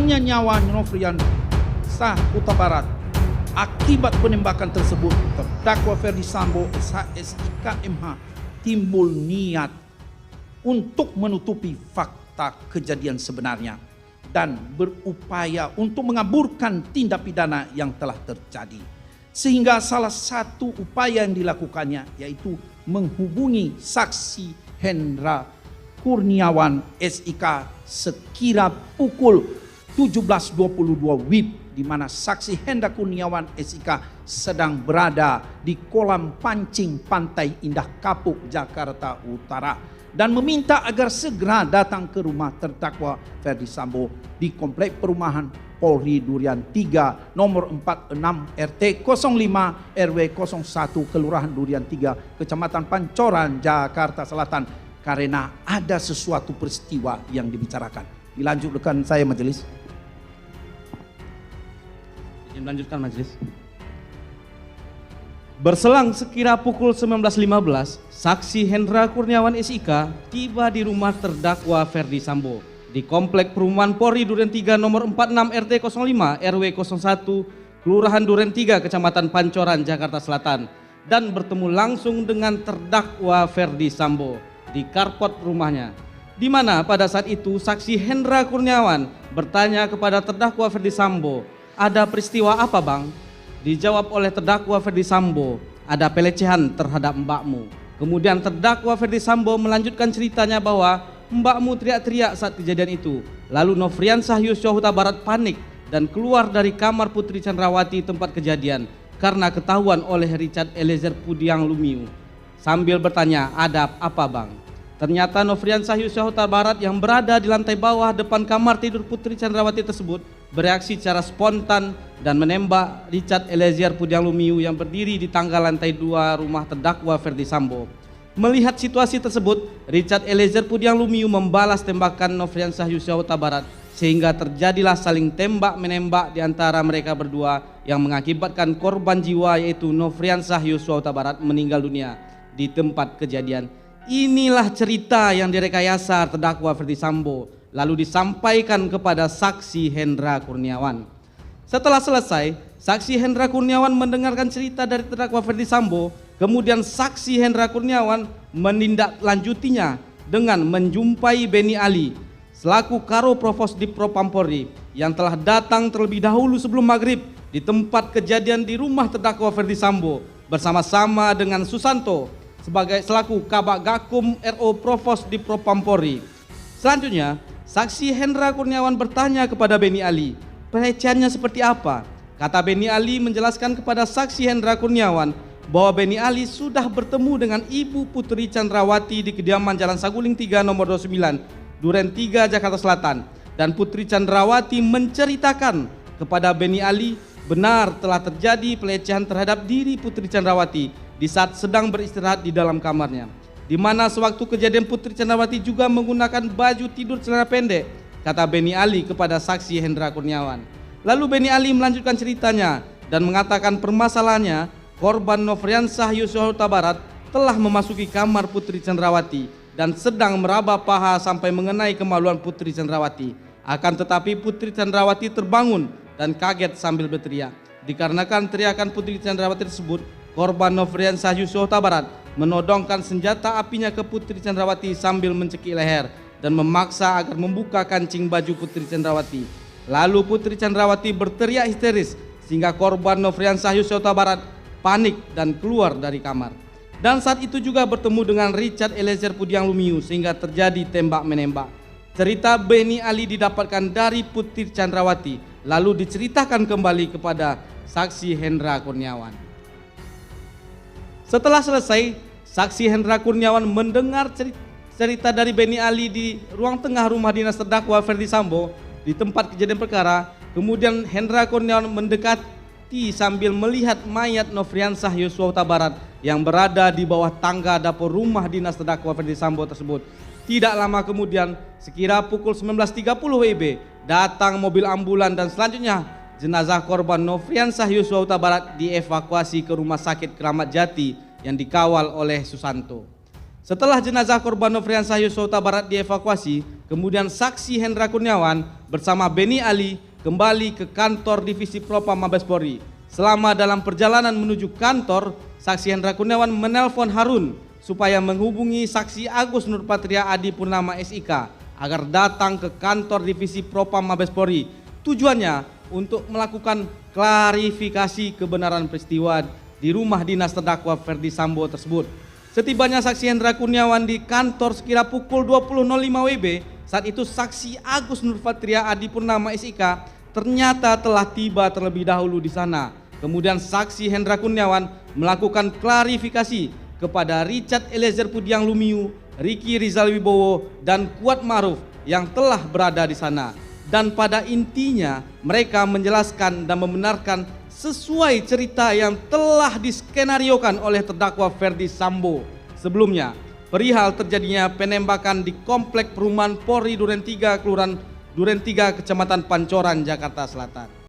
hilangnya nyawa Nofrian Syah Huta Barat akibat penembakan tersebut, terdakwa Ferdi Sambo SIK MH timbul niat untuk menutupi fakta kejadian sebenarnya dan berupaya untuk mengaburkan tindak pidana yang telah terjadi. Sehingga salah satu upaya yang dilakukannya yaitu menghubungi saksi Hendra Kurniawan SIK sekira pukul 17.22 WIB, di mana saksi Hendra Kurniawan SIK sedang berada di kolam pancing Pantai Indah Kapuk, Jakarta Utara, dan meminta agar segera datang ke rumah terdakwa Ferdi Sambo di Komplek Perumahan Polri Durian 3 nomor 46 RT 05 RW 01 Kelurahan Durian 3 Kecamatan Pancoran, Jakarta Selatan, karena ada sesuatu peristiwa yang dibicarakan. Dilanjutkan saya majelis. Melanjutkan majelis. Berselang sekira pukul 19.15, saksi Hendra Kurniawan SIK tiba di rumah terdakwa Ferdi Sambo di Komplek Perumahan Polri Duren 3 nomor 46 RT 05 RW 01 Kelurahan Duren 3 Kecamatan Pancoran, Jakarta Selatan, dan bertemu langsung dengan terdakwa Ferdi Sambo di karpot rumahnya, di mana pada saat itu saksi Hendra Kurniawan bertanya kepada terdakwa Ferdi Sambo, "Ada peristiwa apa, Bang?" Dijawab oleh terdakwa Ferdi Sambo, "Ada pelecehan terhadap mbakmu." Kemudian terdakwa Ferdi Sambo melanjutkan ceritanya bahwa mbakmu teriak-teriak saat kejadian itu. Lalu Nofrian Syah Huta Barat panik dan keluar dari kamar Putri Chandrawati tempat kejadian karena ketahuan oleh Richard Eliezer Pudiang Lumiu. Sambil bertanya, "Ada apa, Bang?" Ternyata Nofrian Syah Huta Barat yang berada di lantai bawah depan kamar tidur Putri Chandrawati tersebut bereaksi secara spontan dan menembak Richard Eliezer Pudiang Lumiu yang berdiri di tangga lantai 2 rumah terdakwa Ferdi Sambo. Melihat situasi tersebut, Richard Eliezer Pudiang Lumiu membalas tembakan Nofrian Syah Huta Barat sehingga terjadilah saling tembak-menembak di antara mereka berdua yang mengakibatkan korban jiwa yaitu Nofrian Syah Huta Barat meninggal dunia di tempat kejadian. Inilah cerita yang direkayasa terdakwa Ferdi Sambo lalu disampaikan kepada saksi Hendra Kurniawan. Setelah selesai, saksi Hendra Kurniawan mendengarkan cerita dari terdakwa Ferdi Sambo. Kemudian saksi Hendra Kurniawan menindaklanjutinya dengan menjumpai Beni Ali selaku Karo Provos di Propampori yang telah datang terlebih dahulu sebelum maghrib di tempat kejadian di rumah terdakwa Ferdi Sambo bersama-sama dengan Susanto sebagai selaku Kabak Gakum RO Provos di Propampori. Selanjutnya, saksi Hendra Kurniawan bertanya kepada Beni Ali, pelecehannya seperti apa? Kata Beni Ali menjelaskan kepada saksi Hendra Kurniawan bahwa Beni Ali sudah bertemu dengan Ibu Putri Chandrawati di kediaman Jalan Saguling 3 nomor 29, Duren 3, Jakarta Selatan, dan Putri Chandrawati menceritakan kepada Beni Ali benar telah terjadi pelecehan terhadap diri Putri Chandrawati di saat sedang beristirahat di dalam kamarnya, di mana sewaktu kejadian Putri Chandrawati juga menggunakan baju tidur celana pendek, kata Beni Ali kepada saksi Hendra Kurniawan. Lalu Beni Ali melanjutkan ceritanya dan mengatakan permasalahannya korban Nofrian Syah Huta Barat telah memasuki kamar Putri Chandrawati dan sedang meraba paha sampai mengenai kemaluan Putri Chandrawati. Akan tetapi Putri Chandrawati terbangun dan kaget sambil berteriak. Dikarenakan teriakan Putri Chandrawati tersebut, korban Nofrian Syah Huta Barat menodongkan senjata apinya ke Putri Chandrawati sambil mencekik leher dan memaksa agar membuka kancing baju Putri Chandrawati. Lalu Putri Chandrawati berteriak histeris sehingga korban Nofrian Syah Huta Barat panik dan keluar dari kamar. Dan saat itu juga bertemu dengan Richard Eliezer Pudiang Lumiu sehingga terjadi tembak-menembak. Cerita Beni Ali didapatkan dari Putri Chandrawati lalu diceritakan kembali kepada saksi Hendra Kurniawan. Setelah selesai, saksi Hendra Kurniawan mendengar cerita dari Beni Ali di ruang tengah rumah dinas terdakwa Ferdi Sambo di tempat kejadian perkara. Kemudian Hendra Kurniawan mendekati sambil melihat mayat Nofrian Syah Huta Barat yang berada di bawah tangga dapur rumah dinas terdakwa Ferdi Sambo tersebut. Tidak lama kemudian, sekira pukul 19.30 WIB, datang mobil ambulan dan selanjutnya jenazah korban Nofrian Syah Huta Barat dievakuasi ke Rumah Sakit Keramat Jati yang dikawal oleh Susanto. Setelah jenazah korban Nofriansah Yosua Huta Barat dievakuasi, kemudian saksi Hendra Kurniawan bersama Beni Ali kembali ke kantor Divisi Propam Mabes Polri. Selama dalam perjalanan menuju kantor, saksi Hendra Kurniawan menelpon Harun supaya menghubungi saksi Agus Nurpatria Adi Purnama SIK agar datang ke kantor Divisi Propam Mabes Polri. Tujuannya untuk melakukan klarifikasi kebenaran peristiwa di rumah dinas terdakwa Ferdi Sambo tersebut. Setibanya saksi Hendra Kurniawan di kantor sekira pukul 20.05 WIB, saat itu saksi Agus Nurpatria Adi Purnama SIK ternyata telah tiba terlebih dahulu di sana. Kemudian saksi Hendra Kurniawan melakukan klarifikasi kepada Richard Eliezer Pudiang Lumiu, Ricky Rizal Wibowo, dan Kuat Maruf yang telah berada di sana. Dan pada intinya mereka menjelaskan dan membenarkan sesuai cerita yang telah diskenariokan oleh terdakwa Ferdi Sambo sebelumnya perihal terjadinya penembakan di komplek perumahan Polri Duren 3, Kelurahan Duren 3, Kecamatan Pancoran, Jakarta Selatan.